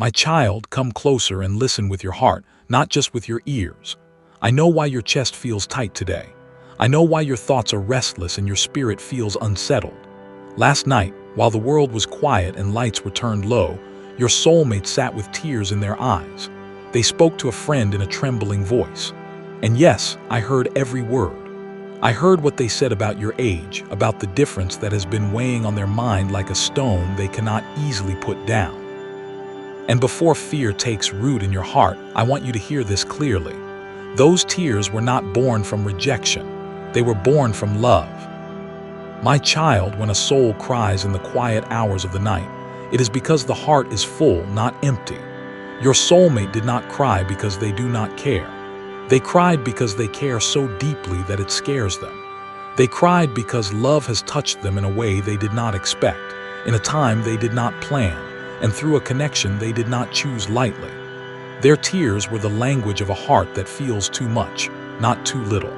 My child, come closer and listen with your heart, not just with your ears. I know why your chest feels tight today. I know why your thoughts are restless and your spirit feels unsettled. Last night, while the world was quiet and lights were turned low, your soulmate sat with tears in their eyes. They spoke to a friend in a trembling voice. And yes, I heard every word. I heard what they said about your age, about the difference that has been weighing on their mind like a stone they cannot easily put down. And before fear takes root in your heart, I want you to hear this clearly. Those tears were not born from rejection. They were born from love. My child, when a soul cries in the quiet hours of the night, it is because the heart is full, not empty. Your soulmate did not cry because they do not care. They cried because they care so deeply that it scares them. They cried because love has touched them in a way they did not expect, in a time they did not plan, and through a connection they did not choose lightly. Their tears were the language of a heart that feels too much, not too little.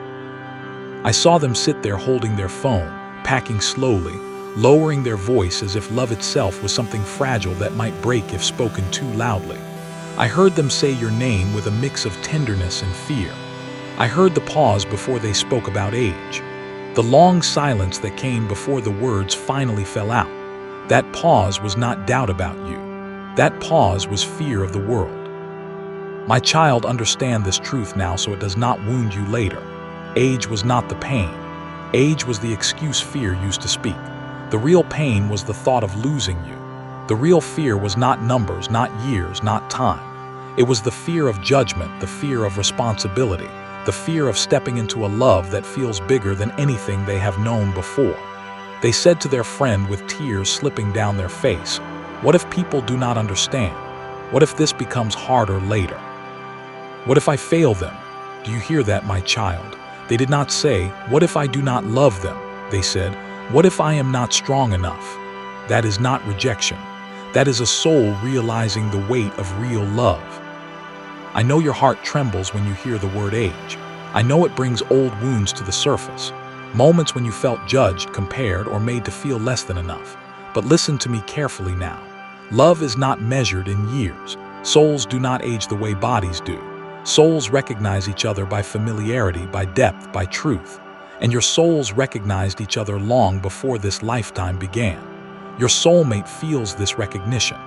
I saw them sit there holding their phone, packing slowly, lowering their voice as if love itself was something fragile that might break if spoken too loudly. I heard them say your name with a mix of tenderness and fear. I heard the pause before they spoke about age, the long silence that came before the words finally fell out. That pause was not doubt about you. That pause was fear of the world. My child, understand this truth now so it does not wound you later. Age was not the pain. Age was the excuse fear used to speak. The real pain was the thought of losing you. The real fear was not numbers, not years, not time. It was the fear of judgment, the fear of responsibility, the fear of stepping into a love that feels bigger than anything they have known before. They said to their friend with tears slipping down their face, "What if people do not understand? What if this becomes harder later? What if I fail them?" Do you hear that, my child? They did not say, "What if I do not love them?" They said, "What if I am not strong enough?" That is not rejection. That is a soul realizing the weight of real love. I know your heart trembles when you hear the word age. I know it brings old wounds to the surface, moments when you felt judged, compared, or made to feel less than enough. But listen to me carefully now. Love is not measured in years. Souls do not age the way bodies do. Souls recognize each other by familiarity, by depth, by truth. And your souls recognized each other long before this lifetime began. Your soulmate feels this recognition.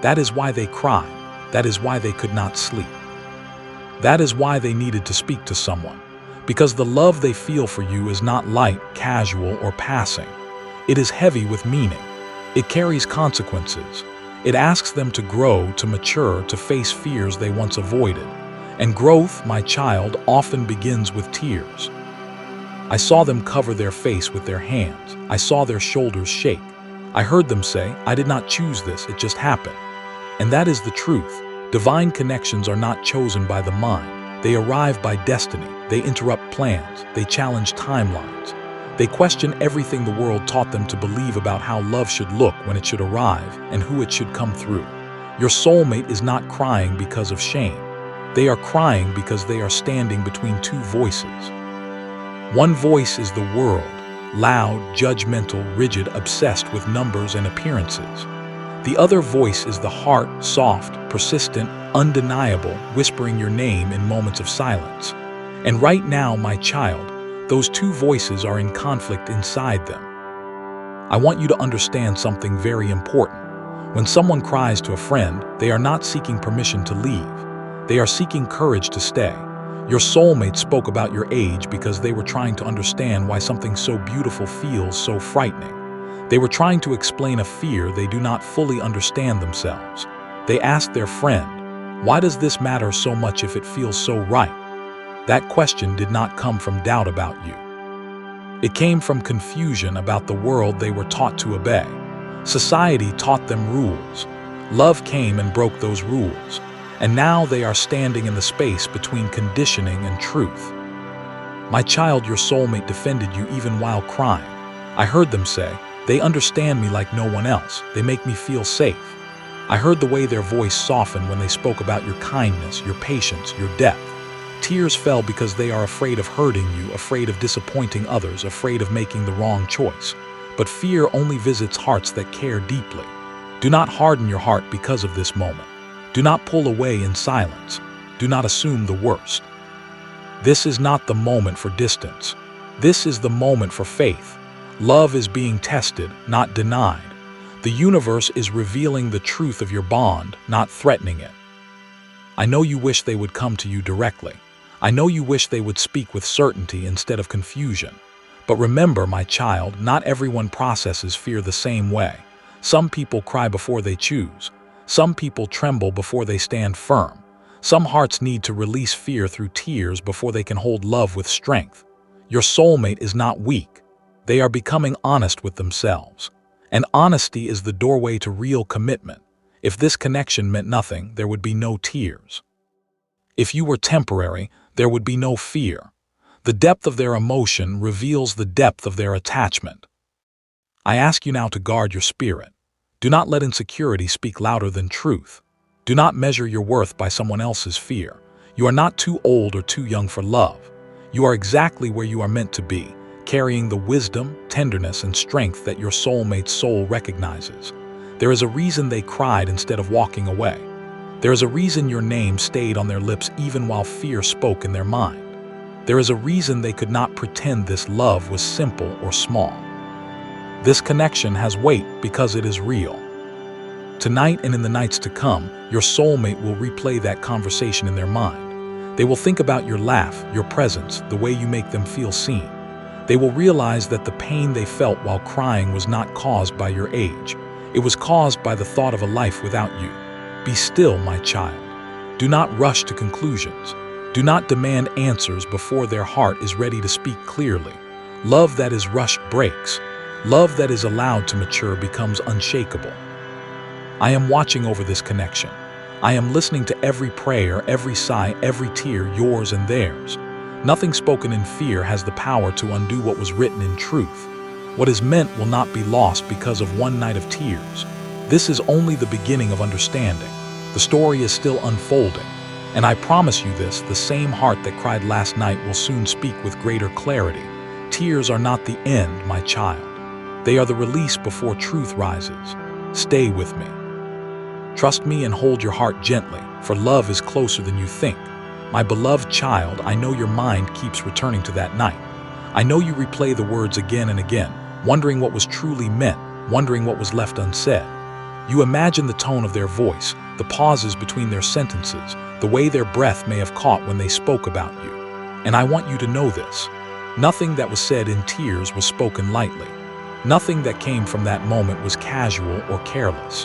That is why they cried. That is why they could not sleep. That is why they needed to speak to someone. Because the love they feel for you is not light, casual, or passing. It is heavy with meaning. It carries consequences. It asks them to grow, to mature, to face fears they once avoided. And growth, my child, often begins with tears. I saw them cover their face with their hands. I saw their shoulders shake. I heard them say, "I did not choose this, it just happened." And that is the truth. Divine connections are not chosen by the mind. They arrive by destiny. They interrupt plans. They challenge timelines. They question everything the world taught them to believe about how love should look when it should arrive and who it should come through. Your soulmate is not crying because of shame. They are crying because they are standing between two voices. One voice is the world, loud, judgmental, rigid, obsessed with numbers and appearances. The other voice is the heart, soft, persistent, undeniable, whispering your name in moments of silence. And right now, my child, those two voices are in conflict inside them. I want you to understand something very important. When someone cries to a friend, they are not seeking permission to leave. They are seeking courage to stay. Your soulmate spoke about your age because they were trying to understand why something so beautiful feels so frightening. They were trying to explain a fear they do not fully understand themselves. They asked their friend, "Why does this matter so much if it feels so right?" That question did not come from doubt about you. It came from confusion about the world they were taught to obey. Society taught them rules. Love came and broke those rules. And now they are standing in the space between conditioning and truth. My child, your soulmate defended you even while crying. I heard them say, "They understand me like no one else. They make me feel safe." I heard the way their voice softened when they spoke about your kindness, your patience, your depth. Tears fell because they are afraid of hurting you, afraid of disappointing others, afraid of making the wrong choice. But fear only visits hearts that care deeply. Do not harden your heart because of this moment. Do not pull away in silence. Do not assume the worst. This is not the moment for distance. This is the moment for faith. Love is being tested, not denied. The universe is revealing the truth of your bond, not threatening it. I know you wish they would come to you directly. I know you wish they would speak with certainty instead of confusion. But remember, my child, not everyone processes fear the same way. Some people cry before they choose. Some people tremble before they stand firm. Some hearts need to release fear through tears before they can hold love with strength. Your soulmate is not weak. They are becoming honest with themselves. And honesty is the doorway to real commitment. If this connection meant nothing, there would be no tears. If you were temporary, there would be no fear. The depth of their emotion reveals the depth of their attachment. I ask you now to guard your spirit. Do not let insecurity speak louder than truth. Do not measure your worth by someone else's fear. You are not too old or too young for love. You are exactly where you are meant to be, carrying the wisdom, tenderness, and strength that your soulmate's soul recognizes. There is a reason they cried instead of walking away. There is a reason your name stayed on their lips even while fear spoke in their mind. There is a reason they could not pretend this love was simple or small. This connection has weight because it is real. Tonight and in the nights to come, your soulmate will replay that conversation in their mind. They will think about your laugh, your presence, the way you make them feel seen. They will realize that the pain they felt while crying was not caused by your age. It was caused by the thought of a life without you. Be still, my child. Do not rush to conclusions. Do not demand answers before their heart is ready to speak clearly. Love that is rushed breaks. Love that is allowed to mature becomes unshakable. I am watching over this connection. I am listening to every prayer, every sigh, every tear, yours and theirs. Nothing spoken in fear has the power to undo what was written in truth. What is meant will not be lost because of one night of tears. This is only the beginning of understanding. The story is still unfolding. And I promise you this, the same heart that cried last night will soon speak with greater clarity. Tears are not the end, my child. They are the release before truth rises. Stay with me. Trust me and hold your heart gently, for love is closer than you think. My beloved child, I know your mind keeps returning to that night. I know you replay the words again and again, wondering what was truly meant, wondering what was left unsaid. You imagine the tone of their voice, the pauses between their sentences, the way their breath may have caught when they spoke about you. And I want you to know this. Nothing that was said in tears was spoken lightly. Nothing that came from that moment was casual or careless.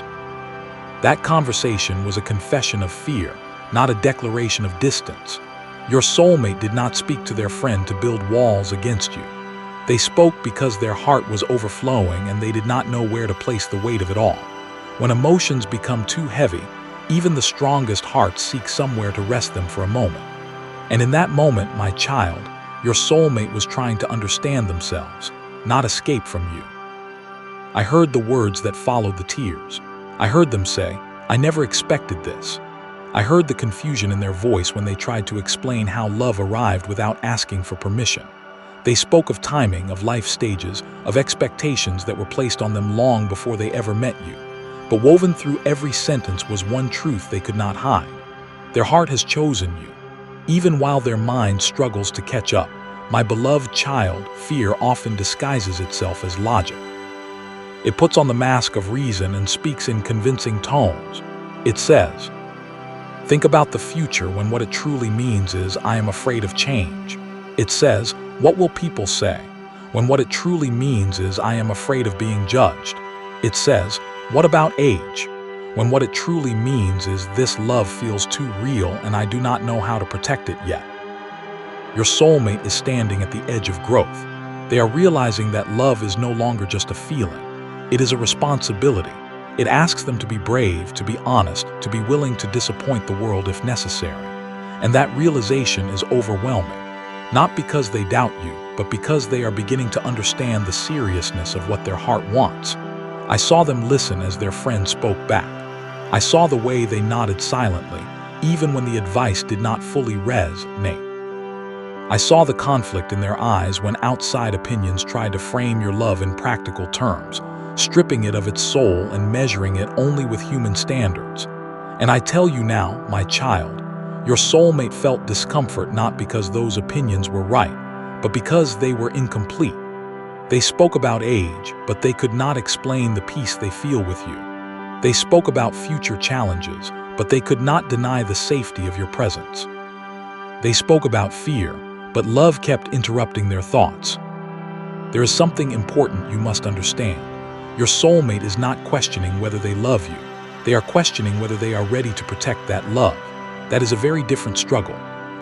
That conversation was a confession of fear, not a declaration of distance. Your soulmate did not speak to their friend to build walls against you. They spoke because their heart was overflowing and they did not know where to place the weight of it all. When emotions become too heavy, even the strongest hearts seek somewhere to rest them for a moment. And in that moment, my child, your soulmate was trying to understand themselves, not escape from you. I heard the words that followed the tears. I heard them say, "I never expected this." I heard the confusion in their voice when they tried to explain how love arrived without asking for permission. They spoke of timing, of life stages, of expectations that were placed on them long before they ever met you. But woven through every sentence was one truth they could not hide. Their heart has chosen you. Even while their mind struggles to catch up, my beloved child, fear often disguises itself as logic. It puts on the mask of reason and speaks in convincing tones. It says, "Think about the future," when what it truly means is, "I am afraid of change." It says, "What will people say?" when what it truly means is, "I am afraid of being judged." It says, "What about age?" when what it truly means is, "This love feels too real and I do not know how to protect it yet." Your soulmate is standing at the edge of growth. They are realizing that love is no longer just a feeling. It is a responsibility. It asks them to be brave, to be honest, to be willing to disappoint the world if necessary. And that realization is overwhelming. Not because they doubt you, but because they are beginning to understand the seriousness of what their heart wants. I saw them listen as their friend spoke back. I saw the way they nodded silently, even when the advice did not fully resonate. I saw the conflict in their eyes when outside opinions tried to frame your love in practical terms, stripping it of its soul and measuring it only with human standards. And I tell you now, my child, your soulmate felt discomfort not because those opinions were right, but because they were incomplete. They spoke about age, but they could not explain the peace they feel with you. They spoke about future challenges, but they could not deny the safety of your presence. They spoke about fear, but love kept interrupting their thoughts. There is something important you must understand. Your soulmate is not questioning whether they love you. They are questioning whether they are ready to protect that love. That is a very different struggle.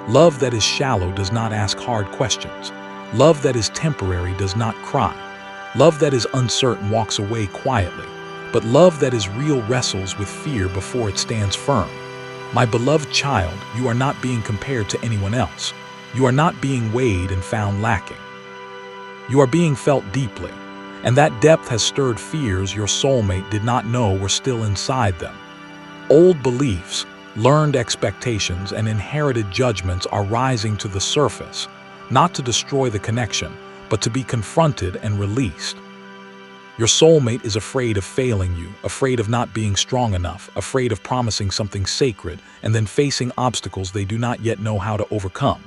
Love that is shallow does not ask hard questions. Love that is temporary does not cry. Love that is uncertain walks away quietly. But love that is real wrestles with fear before it stands firm. My beloved child, you are not being compared to anyone else. You are not being weighed and found lacking. You are being felt deeply, and that depth has stirred fears your soulmate did not know were still inside them. Old beliefs, learned expectations, and inherited judgments are rising to the surface, not to destroy the connection, but to be confronted and released. Your soulmate is afraid of failing you, afraid of not being strong enough, afraid of promising something sacred and then facing obstacles they do not yet know how to overcome.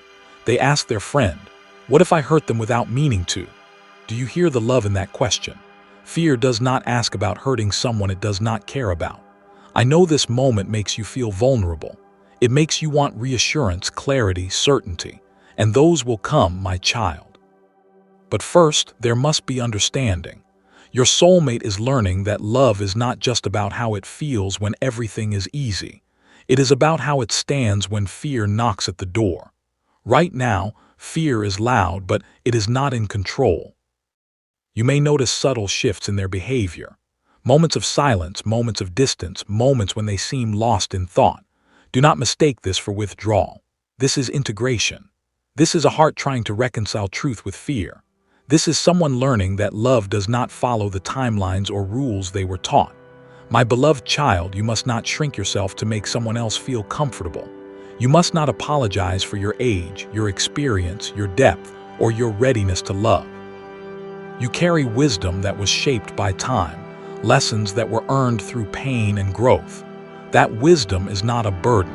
They ask their friend, "What if I hurt them without meaning to?" Do you hear the love in that question? Fear does not ask about hurting someone it does not care about. I know this moment makes you feel vulnerable. It makes you want reassurance, clarity, certainty, and those will come, my child. But first, there must be understanding. Your soulmate is learning that love is not just about how it feels when everything is easy. It is about how it stands when fear knocks at the door. Right now, fear is loud, but it is not in control. You may notice subtle shifts in their behavior. Moments of silence, moments of distance, moments when they seem lost in thought. Do not mistake this for withdrawal. This is integration. This is a heart trying to reconcile truth with fear. This is someone learning that love does not follow the timelines or rules they were taught. My beloved child, you must not shrink yourself to make someone else feel comfortable. You must not apologize for your age, your experience, your depth, or your readiness to love. You carry wisdom that was shaped by time, lessons that were earned through pain and growth. That wisdom is not a burden.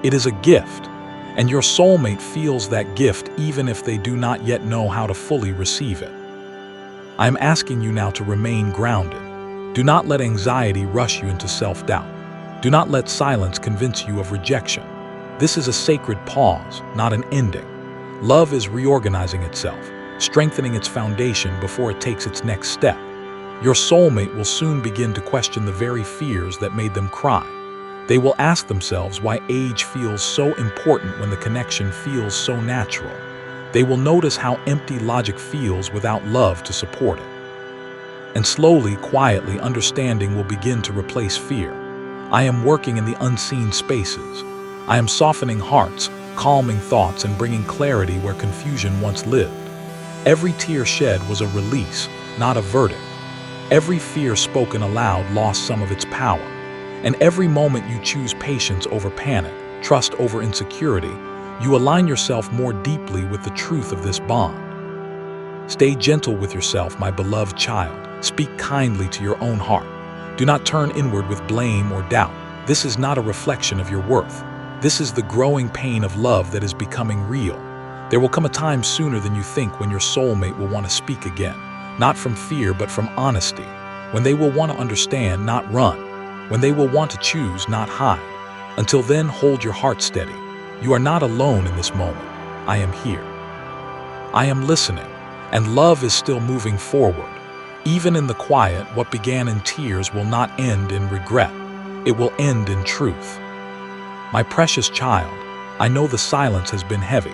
It is a gift. And your soulmate feels that gift even if they do not yet know how to fully receive it. I am asking you now to remain grounded. Do not let anxiety rush you into self-doubt. Do not let silence convince you of rejection. This is a sacred pause, not an ending. Love is reorganizing itself, strengthening its foundation before it takes its next step. Your soulmate will soon begin to question the very fears that made them cry. They will ask themselves why age feels so important when the connection feels so natural. They will notice how empty logic feels without love to support it. And slowly, quietly, understanding will begin to replace fear. I am working in the unseen spaces. I am softening hearts, calming thoughts, and bringing clarity where confusion once lived. Every tear shed was a release, not a verdict. Every fear spoken aloud lost some of its power. And every moment you choose patience over panic, trust over insecurity, you align yourself more deeply with the truth of this bond. Stay gentle with yourself, my beloved child. Speak kindly to your own heart. Do not turn inward with blame or doubt. This is not a reflection of your worth. This is the growing pain of love that is becoming real. There will come a time sooner than you think when your soulmate will want to speak again, not from fear but from honesty, when they will want to understand, not run, when they will want to choose, not hide. Until then, hold your heart steady. You are not alone in this moment. I am here. I am listening, and love is still moving forward. Even in the quiet, what began in tears will not end in regret. It will end in truth. My precious child, I know the silence has been heavy.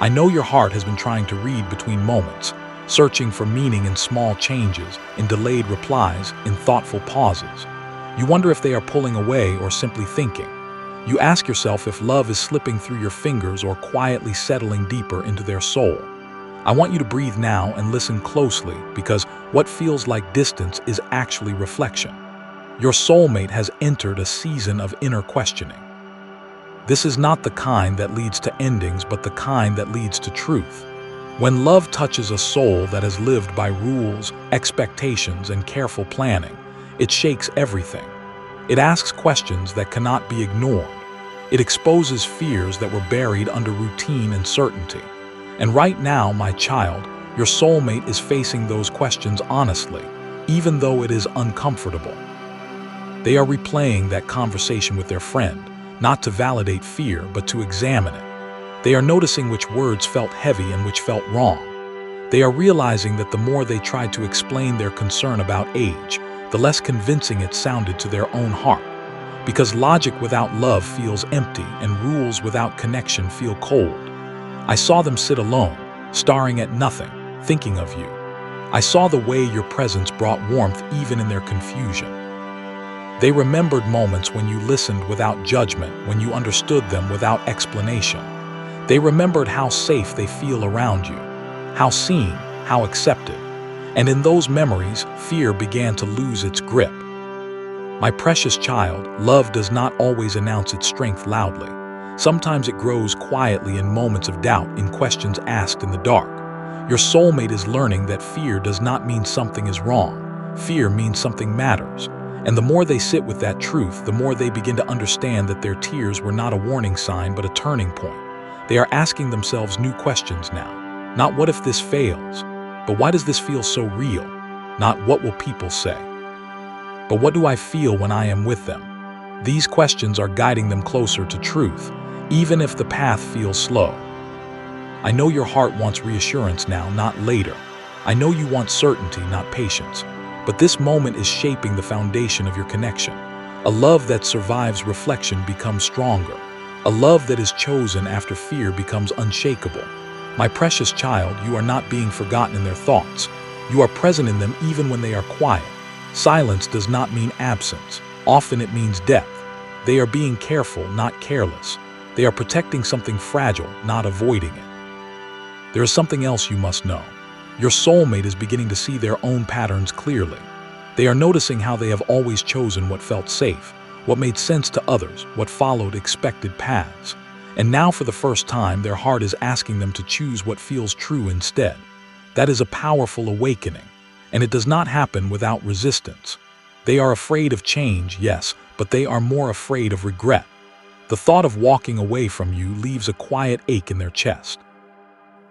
I know your heart has been trying to read between moments, searching for meaning in small changes, in delayed replies, in thoughtful pauses. You wonder if they are pulling away or simply thinking. You ask yourself if love is slipping through your fingers or quietly settling deeper into their soul. I want you to breathe now and listen closely, because what feels like distance is actually reflection. Your soulmate has entered a season of inner questioning. This is not the kind that leads to endings, but the kind that leads to truth. When love touches a soul that has lived by rules, expectations, and careful planning, it shakes everything. It asks questions that cannot be ignored. It exposes fears that were buried under routine and certainty. And right now, my child, your soulmate is facing those questions honestly, even though it is uncomfortable. They are replaying that conversation with their friend, not to validate fear, but to examine it. They are noticing which words felt heavy and which felt wrong. They are realizing that the more they tried to explain their concern about age, the less convincing it sounded to their own heart. Because logic without love feels empty and rules without connection feel cold. I saw them sit alone, staring at nothing, thinking of you. I saw the way your presence brought warmth even in their confusion. They remembered moments when you listened without judgment, when you understood them without explanation. They remembered how safe they feel around you, how seen, how accepted. And in those memories, fear began to lose its grip. My precious child, love does not always announce its strength loudly. Sometimes it grows quietly in moments of doubt, in questions asked in the dark. Your soulmate is learning that fear does not mean something is wrong. Fear means something matters. And the more they sit with that truth, the more they begin to understand that their tears were not a warning sign, but a turning point. They are asking themselves new questions now. Not what if this fails, but why does this feel so real? Not what will people say, but what do I feel when I am with them? These questions are guiding them closer to truth, even if the path feels slow. I know your heart wants reassurance now, not later. I know you want certainty, not patience. But this moment is shaping the foundation of your connection. A love that survives reflection becomes stronger. A love that is chosen after fear becomes unshakable. My precious child, you are not being forgotten in their thoughts. You are present in them even when they are quiet. Silence does not mean absence. Often it means depth. They are being careful, not careless. They are protecting something fragile, not avoiding it. There is something else you must know. Your soulmate is beginning to see their own patterns clearly. They are noticing how they have always chosen what felt safe, what made sense to others, what followed expected paths. And now for the first time, their heart is asking them to choose what feels true instead. That is a powerful awakening, and it does not happen without resistance. They are afraid of change, yes, but they are more afraid of regret. The thought of walking away from you leaves a quiet ache in their chest.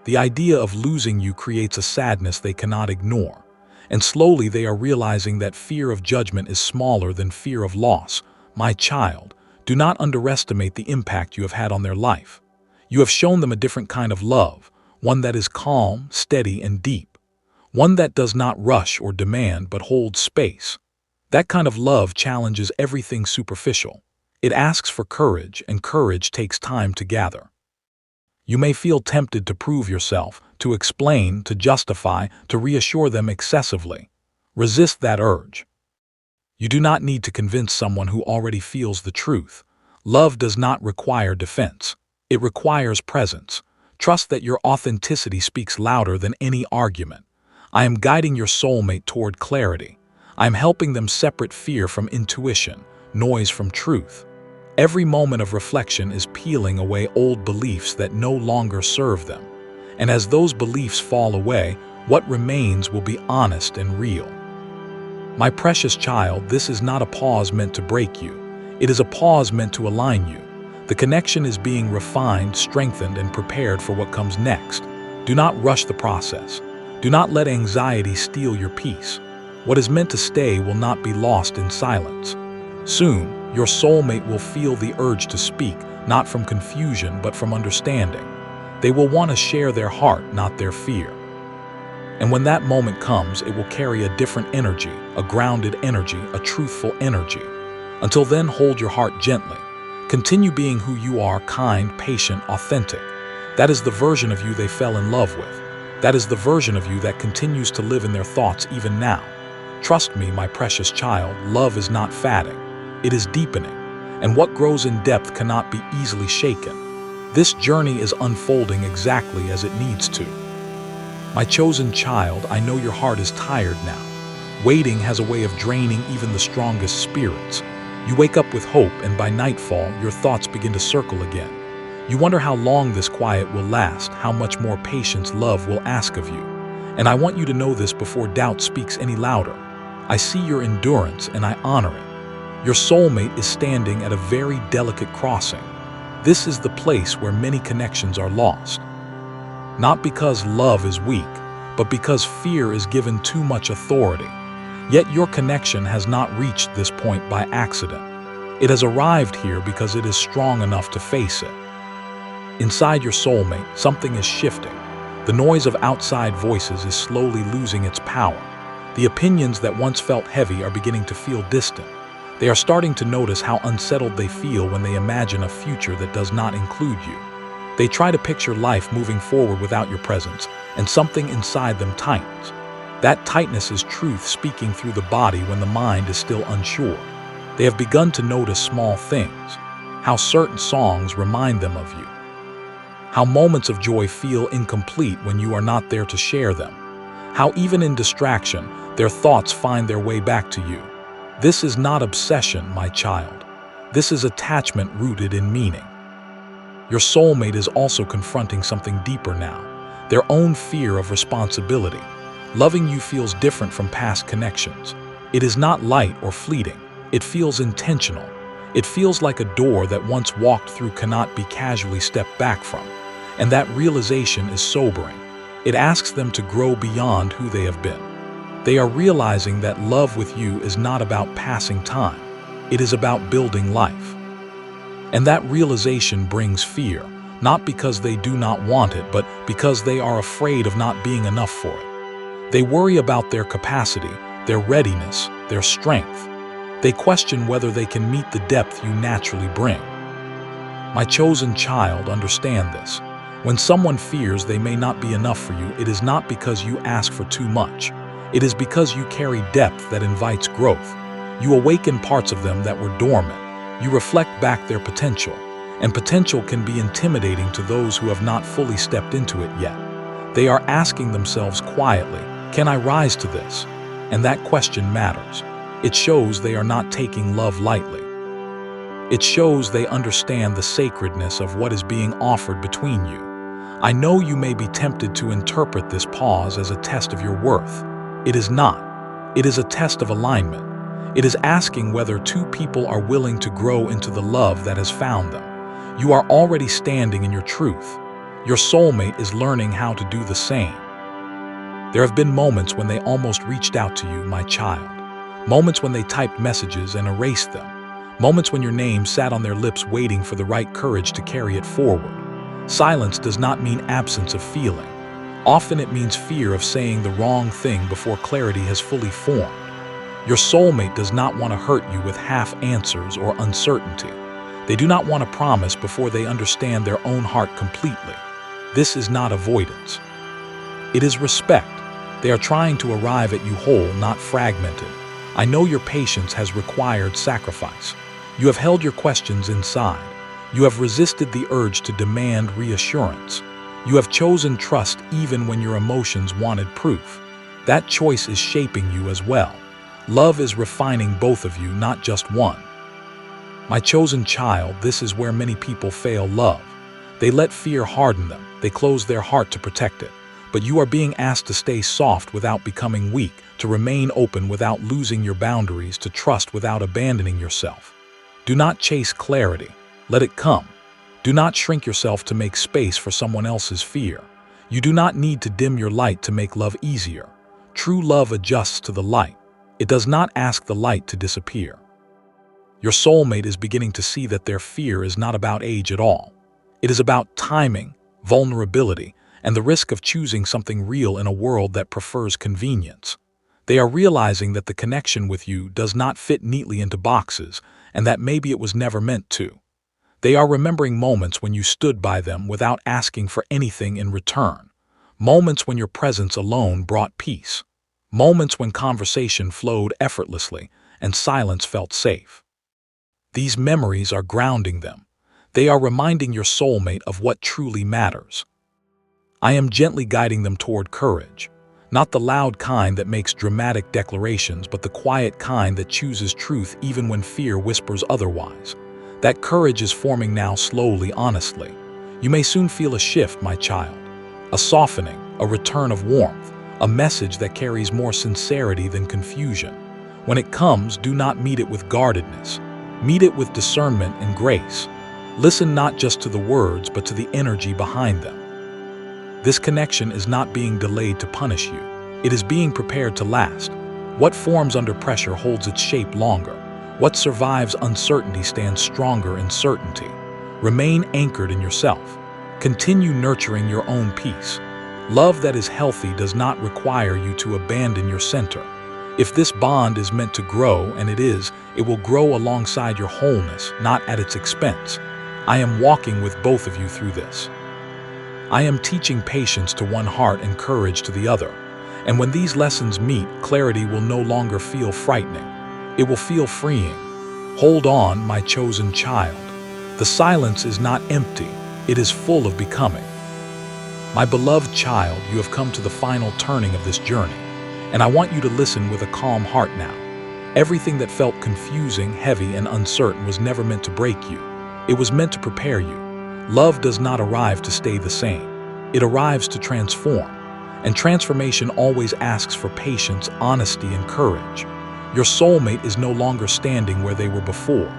The idea of losing you creates a sadness they cannot ignore, and slowly they are realizing that fear of judgment is smaller than fear of loss. My child, do not underestimate the impact you have had on their life. You have shown them a different kind of love, one that is calm, steady, and deep. One that does not rush or demand but holds space. That kind of love challenges everything superficial. It asks for courage, and courage takes time to gather. You may feel tempted to prove yourself, to explain, to justify, to reassure them excessively. Resist that urge. You do not need to convince someone who already feels the truth. Love does not require defense. It requires presence. Trust that your authenticity speaks louder than any argument. I am guiding your soulmate toward clarity. I am helping them separate fear from intuition, noise from truth. Every moment of reflection is peeling away old beliefs that no longer serve them. And as those beliefs fall away, what remains will be honest and real. My precious child, this is not a pause meant to break you. It is a pause meant to align you. The connection is being refined, strengthened, and prepared for what comes next. Do not rush the process. Do not let anxiety steal your peace. What is meant to stay will not be lost in silence. Soon, your soulmate will feel the urge to speak, not from confusion, but from understanding. They will want to share their heart, not their fear. And when that moment comes, it will carry a different energy, a grounded energy, a truthful energy. Until then, hold your heart gently. Continue being who you are, kind, patient, authentic. That is the version of you they fell in love with. That is the version of you that continues to live in their thoughts even now. Trust me, my precious child, love is not fading. It is deepening, and what grows in depth cannot be easily shaken. This journey is unfolding exactly as it needs to. My chosen child, I know your heart is tired now. Waiting has a way of draining even the strongest spirits. You wake up with hope, and by nightfall, your thoughts begin to circle again. You wonder how long this quiet will last, how much more patience love will ask of you. And I want you to know this before doubt speaks any louder. I see your endurance, and I honor it. Your soulmate is standing at a very delicate crossing. This is the place where many connections are lost. Not because love is weak, but because fear is given too much authority. Yet your connection has not reached this point by accident. It has arrived here because it is strong enough to face it. Inside your soulmate, something is shifting. The noise of outside voices is slowly losing its power. The opinions that once felt heavy are beginning to feel distant. They are starting to notice how unsettled they feel when they imagine a future that does not include you. They try to picture life moving forward without your presence, and something inside them tightens. That tightness is truth speaking through the body when the mind is still unsure. They have begun to notice small things, how certain songs remind them of you, how moments of joy feel incomplete when you are not there to share them, how even in distraction, their thoughts find their way back to you. This is not obsession, my child. This is attachment rooted in meaning. Your soulmate is also confronting something deeper now, their own fear of responsibility. Loving you feels different from past connections. It is not light or fleeting. It feels intentional. It feels like a door that once walked through cannot be casually stepped back from. And that realization is sobering. It asks them to grow beyond who they have been. They are realizing that love with you is not about passing time. It is about building life. And that realization brings fear, not because they do not want it, but because they are afraid of not being enough for it. They worry about their capacity, their readiness, their strength. They question whether they can meet the depth you naturally bring. My chosen child, understand this. When someone fears they may not be enough for you, it is not because you ask for too much. It is because you carry depth that invites growth. You awaken parts of them that were dormant. You reflect back their potential. And potential can be intimidating to those who have not fully stepped into it yet. They are asking themselves quietly, can I rise to this? And that question matters. It shows they are not taking love lightly. It shows they understand the sacredness of what is being offered between you. I know you may be tempted to interpret this pause as a test of your worth. It is not. It is a test of alignment. It is asking whether two people are willing to grow into the love that has found them. You are already standing in your truth. Your soulmate is learning how to do the same. There have been moments when they almost reached out to you, my child. Moments when they typed messages and erased them. Moments when your name sat on their lips waiting for the right courage to carry it forward. Silence does not mean absence of feeling. Often it means fear of saying the wrong thing before clarity has fully formed. Your soulmate does not want to hurt you with half answers or uncertainty. They do not want to promise before they understand their own heart completely. This is not avoidance. It is respect. They are trying to arrive at you whole, not fragmented. I know your patience has required sacrifice. You have held your questions inside. You have resisted the urge to demand reassurance. You have chosen trust even when your emotions wanted proof. That choice is shaping you as well. Love is refining both of you, not just one. My chosen child, this is where many people fail love. They let fear harden them. They close their heart to protect it. But you are being asked to stay soft without becoming weak, to remain open without losing your boundaries, to trust without abandoning yourself. Do not chase clarity. Let it come. Do not shrink yourself to make space for someone else's fear. You do not need to dim your light to make love easier. True love adjusts to the light. It does not ask the light to disappear. Your soulmate is beginning to see that their fear is not about age at all. It is about timing, vulnerability, and the risk of choosing something real in a world that prefers convenience. They are realizing that the connection with you does not fit neatly into boxes, and that maybe it was never meant to. They are remembering moments when you stood by them without asking for anything in return. Moments when your presence alone brought peace. Moments when conversation flowed effortlessly and silence felt safe. These memories are grounding them. They are reminding your soulmate of what truly matters. I am gently guiding them toward courage. Not the loud kind that makes dramatic declarations, but the quiet kind that chooses truth even when fear whispers otherwise. That courage is forming now slowly, honestly. You may soon feel a shift, my child. A softening, a return of warmth, a message that carries more sincerity than confusion. When it comes, do not meet it with guardedness. Meet it with discernment and grace. Listen not just to the words, but to the energy behind them. This connection is not being delayed to punish you. It is being prepared to last. What forms under pressure holds its shape longer. What survives uncertainty stands stronger in certainty. Remain anchored in yourself. Continue nurturing your own peace. Love that is healthy does not require you to abandon your center. If this bond is meant to grow, and it is, it will grow alongside your wholeness, not at its expense. I am walking with both of you through this. I am teaching patience to one heart and courage to the other. And when these lessons meet, clarity will no longer feel frightening. It will feel freeing. Hold on, my chosen child. The silence is not empty. It is full of becoming. My beloved child, you have come to the final turning of this journey. And I want you to listen with a calm heart now. Everything that felt confusing, heavy, and uncertain was never meant to break you. It was meant to prepare you. Love does not arrive to stay the same. It arrives to transform. And transformation always asks for patience, honesty, and courage. Your soulmate is no longer standing where they were before.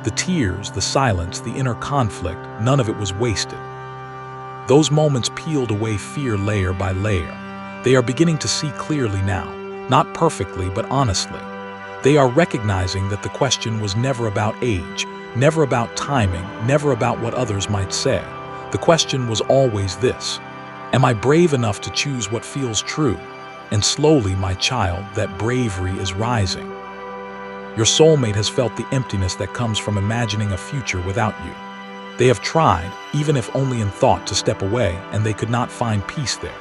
The tears, the silence, the inner conflict, none of it was wasted. Those moments peeled away fear layer by layer. They are beginning to see clearly now, not perfectly, but honestly. They are recognizing that the question was never about age, never about timing, never about what others might say. The question was always this: am I brave enough to choose what feels true? And slowly, my child, that bravery is rising. Your soulmate has felt the emptiness that comes from imagining a future without you. They have tried, even if only in thought, to step away, and they could not find peace there.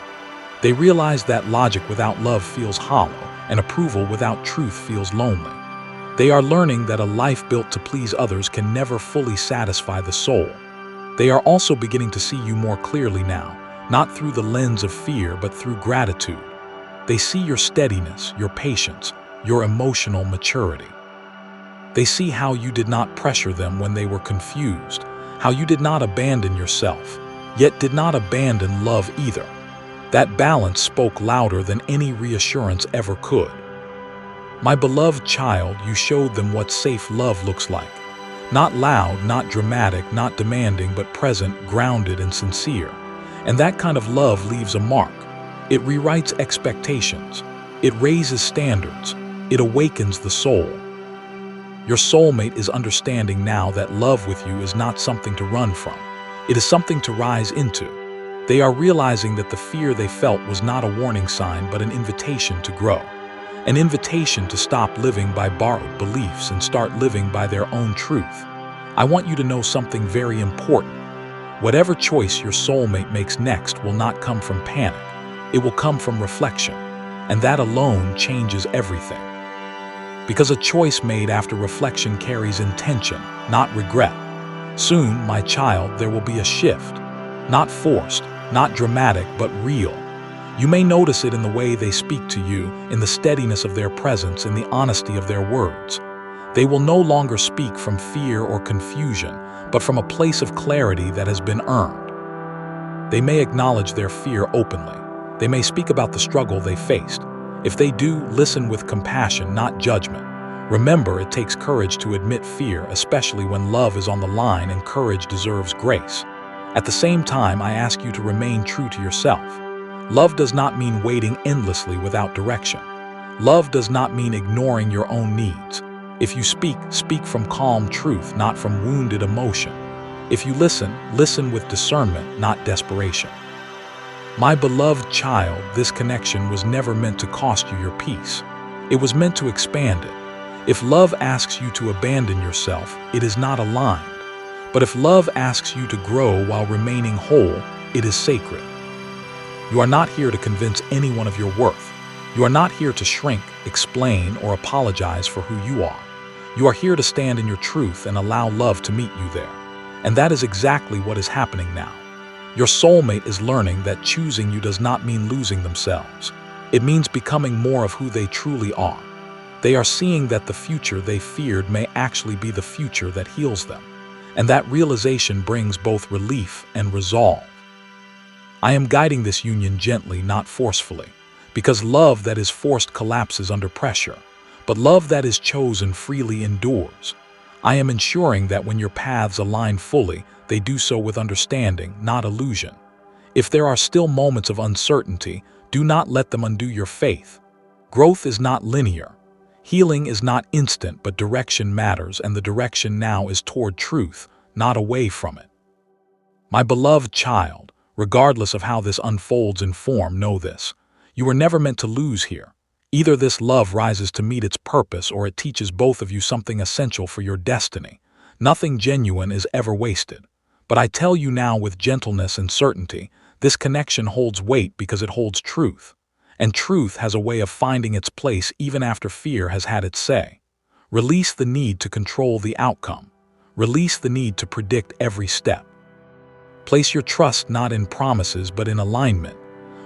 They realize that logic without love feels hollow, and approval without truth feels lonely. They are learning that a life built to please others can never fully satisfy the soul. They are also beginning to see you more clearly now, not through the lens of fear, but through gratitude. They see your steadiness, your patience, your emotional maturity. They see how you did not pressure them when they were confused, how you did not abandon yourself, yet did not abandon love either. That balance spoke louder than any reassurance ever could. My beloved child, you showed them what safe love looks like. Not loud, not dramatic, not demanding, but present, grounded, and sincere. And that kind of love leaves a mark. It rewrites expectations. It raises standards. It awakens the soul. Your soulmate is understanding now that love with you is not something to run from. It is something to rise into. They are realizing that the fear they felt was not a warning sign, but an invitation to grow. An invitation to stop living by borrowed beliefs and start living by their own truth. I want you to know something very important. Whatever choice your soulmate makes next will not come from panic. It will come from reflection. And that alone changes everything. Because a choice made after reflection carries intention, not regret. Soon, my child, there will be a shift. Not forced, not dramatic, but real. You may notice it in the way they speak to you, in the steadiness of their presence, in the honesty of their words. They will no longer speak from fear or confusion, but from a place of clarity that has been earned. They may acknowledge their fear openly. They may speak about the struggle they faced. If they do, listen with compassion, not judgment. Remember, it takes courage to admit fear, especially when love is on the line, and courage deserves grace. At the same time, I ask you to remain true to yourself. Love does not mean waiting endlessly without direction. Love does not mean ignoring your own needs. If you speak, speak from calm truth, not from wounded emotion. If you listen, listen with discernment, not desperation. My beloved child, this connection was never meant to cost you your peace. It was meant to expand it. If love asks you to abandon yourself, it is not aligned. But if love asks you to grow while remaining whole, it is sacred. You are not here to convince anyone of your worth. You are not here to shrink, explain, or apologize for who you are. You are here to stand in your truth and allow love to meet you there. And that is exactly what is happening now. Your soulmate is learning that choosing you does not mean losing themselves. It means becoming more of who they truly are. They are seeing that the future they feared may actually be the future that heals them. And that realization brings both relief and resolve. I am guiding this union gently, not forcefully, because love that is forced collapses under pressure. but love that is chosen freely endures. I am ensuring that when your paths align fully, they do so with understanding, not illusion. If there are still moments of uncertainty, do not let them undo your faith. Growth is not linear. Healing is not instant, but direction matters, and the direction now is toward truth, not away from it. My beloved child, regardless of how this unfolds in form, know this. You were never meant to lose here. Either this love rises to meet its purpose or it teaches both of you something essential for your destiny. Nothing genuine is ever wasted. But I tell you now with gentleness and certainty, this connection holds weight because it holds truth. And truth has a way of finding its place even after fear has had its say. Release the need to control the outcome. Release the need to predict every step. Place your trust not in promises but in alignment.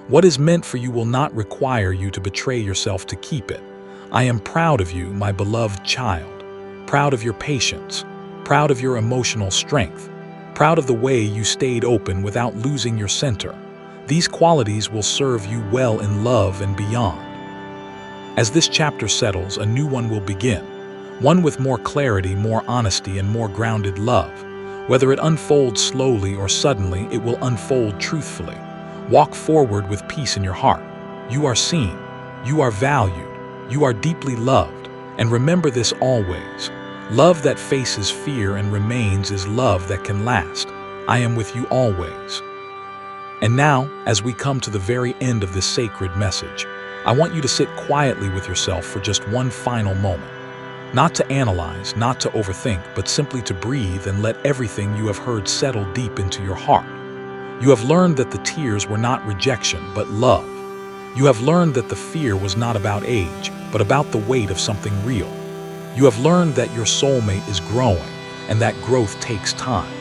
What is meant for you will not require you to betray yourself to keep it. I am proud of you, my beloved child. Proud of your patience. Proud of your emotional strength. Proud of the way you stayed open without losing your center. These qualities will serve you well in love and beyond. As this chapter settles, a new one will begin. One with more clarity, more honesty, and more grounded love. Whether it unfolds slowly or suddenly, it will unfold truthfully. Walk forward with peace in your heart. You are seen. You are valued. You are deeply loved. And remember this always. Love that faces fear and remains is love that can last. I am with you always. And now, as we come to the very end of this sacred message, I want you to sit quietly with yourself for just one final moment. Not to analyze, not to overthink, but simply to breathe and let everything you have heard settle deep into your heart. You have learned that the tears were not rejection, but love. You have learned that the fear was not about age, but about the weight of something real. You have learned that your soulmate is growing, and that growth takes time.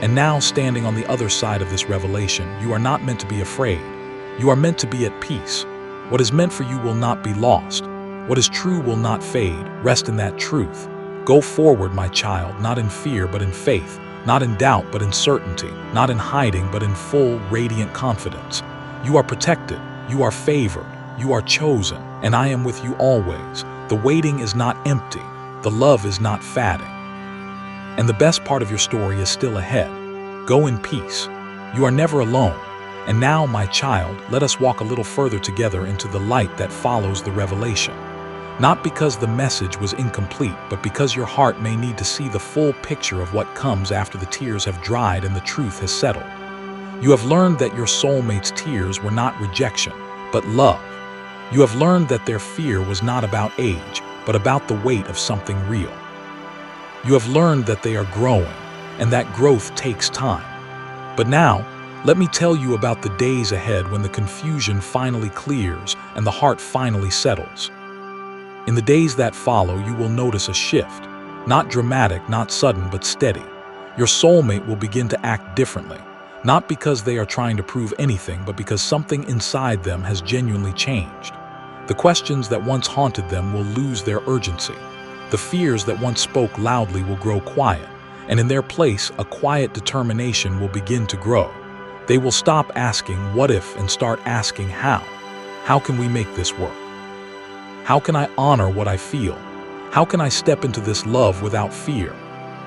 And now, standing on the other side of this revelation, you are not meant to be afraid. You are meant to be at peace. What is meant for you will not be lost. What is true will not fade. Rest in that truth. Go forward, my child, not in fear, but in faith. Not in doubt, but in certainty. Not in hiding, but in full, radiant confidence. You are protected. You are favored. You are chosen. And I am with you always. The waiting is not empty. The love is not fading. And the best part of your story is still ahead. Go in peace. You are never alone. And now, my child, let us walk a little further together into the light that follows the revelation. Not because the message was incomplete, but because your heart may need to see the full picture of what comes after the tears have dried and the truth has settled. You have learned that your soulmate's tears were not rejection, but love. You have learned that their fear was not about age, but about the weight of something real. You have learned that they are growing, and that growth takes time. But now, let me tell you about the days ahead when the confusion finally clears and the heart finally settles. In the days that follow, you will notice a shift. Not dramatic, not sudden, but steady. Your soulmate will begin to act differently. Not because they are trying to prove anything, but because something inside them has genuinely changed. The questions that once haunted them will lose their urgency. The fears that once spoke loudly will grow quiet. And in their place, a quiet determination will begin to grow. They will stop asking what if and start asking how. How can we make this work? How can I honor what I feel? How can I step into this love without fear?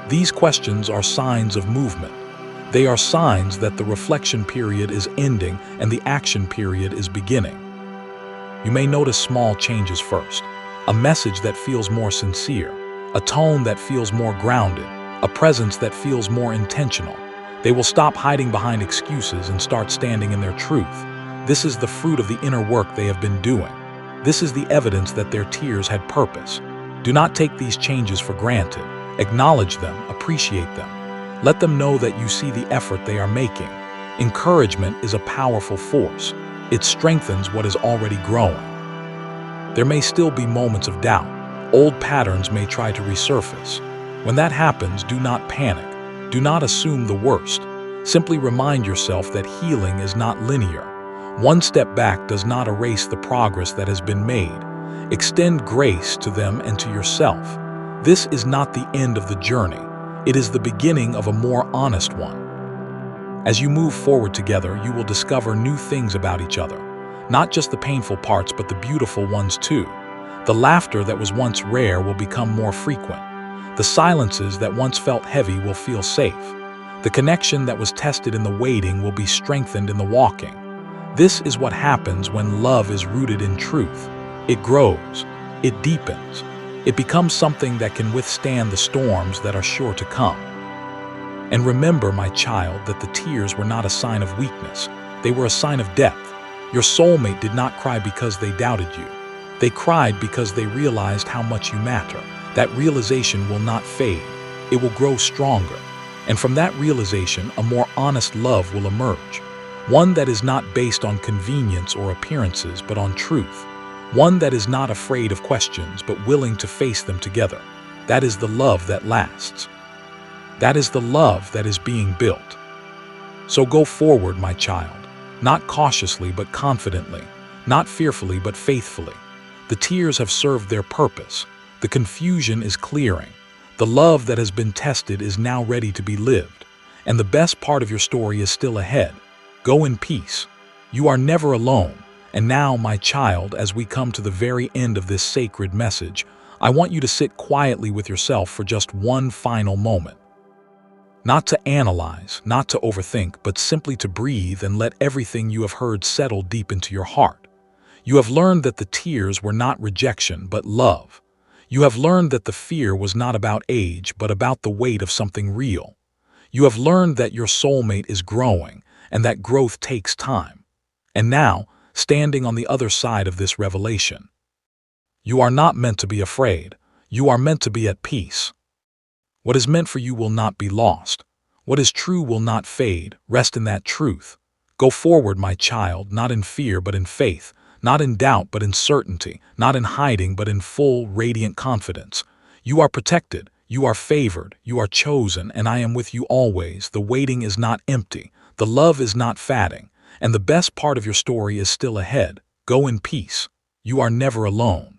These questions are signs of movement. They are signs that the reflection period is ending and the action period is beginning. You may notice small changes first. A message that feels more sincere. A tone that feels more grounded. A presence that feels more intentional. They will stop hiding behind excuses and start standing in their truth. This is the fruit of the inner work they have been doing. This is the evidence that their tears had purpose. Do not take these changes for granted. Acknowledge them, appreciate them. Let them know that you see the effort they are making. Encouragement is a powerful force. It strengthens what is already growing. There may still be moments of doubt. Old patterns may try to resurface. When that happens, do not panic. Do not assume the worst. Simply remind yourself that healing is not linear. One step back does not erase the progress that has been made. Extend grace to them and to yourself. This is not the end of the journey. It is the beginning of a more honest one. As you move forward together, you will discover new things about each other. Not just the painful parts, but the beautiful ones too. The laughter that was once rare will become more frequent. The silences that once felt heavy will feel safe. The connection that was tested in the waiting will be strengthened in the walking. This is what happens when love is rooted in truth. It grows. It deepens. It becomes something that can withstand the storms that are sure to come. And remember, my child, that the tears were not a sign of weakness. They were a sign of depth. Your soulmate did not cry because they doubted you. They cried because they realized how much you matter. That realization will not fade. It will grow stronger. And from that realization, a more honest love will emerge. One that is not based on convenience or appearances, but on truth. One that is not afraid of questions, but willing to face them together. That is the love that lasts. That is the love that is being built. So go forward, my child, not cautiously but confidently, not fearfully but faithfully. The tears have served their purpose. The confusion is clearing. The love that has been tested is now ready to be lived. And the best part of your story is still ahead. Go in peace. You are never alone. And now, my child, as we come to the very end of this sacred message, I want you to sit quietly with yourself for just one final moment. Not to analyze, not to overthink, but simply to breathe and let everything you have heard settle deep into your heart. You have learned that the tears were not rejection, but love. You have learned that the fear was not about age, but about the weight of something real. You have learned that your soulmate is growing, and that growth takes time. And now, standing on the other side of this revelation, you are not meant to be afraid. You are meant to be at peace. What is meant for you will not be lost. What is true will not fade. Rest in that truth. Go forward, my child, not in fear but in faith, not in doubt but in certainty, not in hiding but in full, radiant confidence. You are protected, you are favored, you are chosen, and I am with you always. The waiting is not empty, the love is not fading, and the best part of your story is still ahead. Go in peace. You are never alone.